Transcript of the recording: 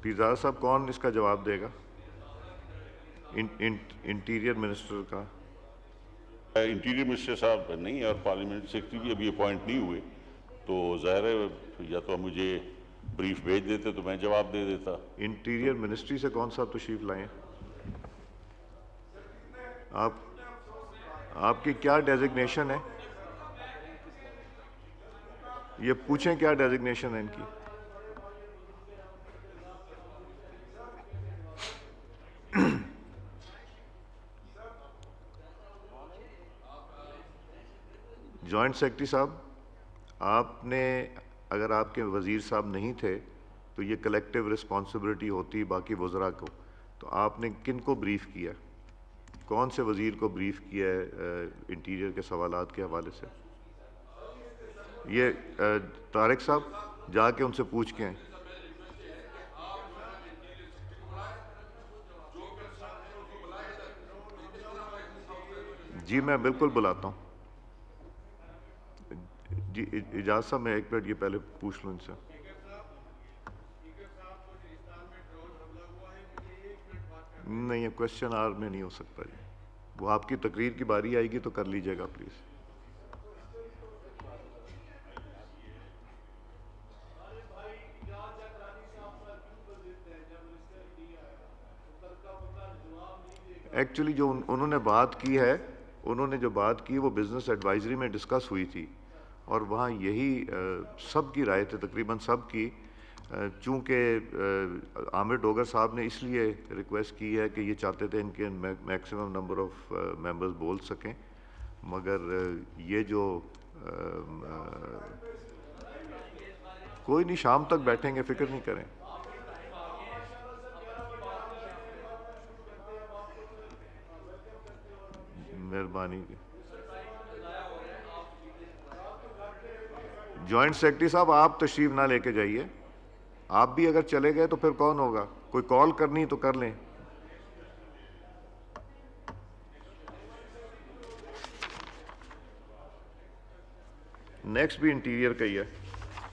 پیزار صاحب کون اس کا جواب دے گا؟ انٹیریئر منسٹر کا؟ انٹیریئر منسٹر صاحب نہیں اور پارلیمنٹ سیکرٹری بھی ابھی اپوائنٹ نہیں ہوئے، تو ظاہر ہے یا تو مجھے بریف بھیج دیتے تو میں جواب دے دیتا۔ انٹیریئر منسٹری سے کون صاحب تشریف لائیں؟ آپ کی کیا ڈیزگنیشن ہے؟ یہ پوچھیں کیا ڈیزگنیشن ہے ان کی؟ جوائنٹ سیکرٹری صاحب، آپ نے اگر آپ کے وزیر صاحب نہیں تھے تو یہ کلیکٹیو رسپانسبلٹی ہوتی باقی وزراء کو، تو آپ نے کن کو بریف کیا؟ کون سے وزیر کو بریف کیا ہے انٹیریئر کے سوالات کے حوالے سے؟ یہ طارق صاحب جا کے ان سے پوچھ کے ہیں۔ جی میں بالکل بلاتا ہوں۔ جی اجازت صاحب میں ایک منٹ یہ پہلے پوچھ لوں ان سے۔ نہیں، یہ کوشچن آر میں نہیں ہو سکتا جی، وہ آپ کی تقریر کی باری آئے گی تو کر لیجئے گا پلیز۔ ایکچولی جو انہوں نے بات کی ہے، انہوں نے جو بات کی وہ بزنس ایڈوائزری میں ڈسکس ہوئی تھی، اور وہاں یہی سب کی رائے تھی، تقریباً سب کی، چونکہ عامر ڈوگر صاحب نے اس لیے ریکویسٹ کی ہے کہ یہ چاہتے تھے ان کے میکسیمم نمبر آف ممبرز بول سکیں، مگر یہ جو کوئی نہیں، شام تک بیٹھیں گے، فکر نہیں کریں۔ مہربانی۔ جوائنٹ سیکرٹری صاحب آپ تشریف نہ لے کے جائیے، آپ بھی اگر چلے گئے تو پھر کون ہوگا؟ کوئی کال کرنی تو کر لیں۔ نیکسٹ بھی انٹیریئر کا ہی ہے۔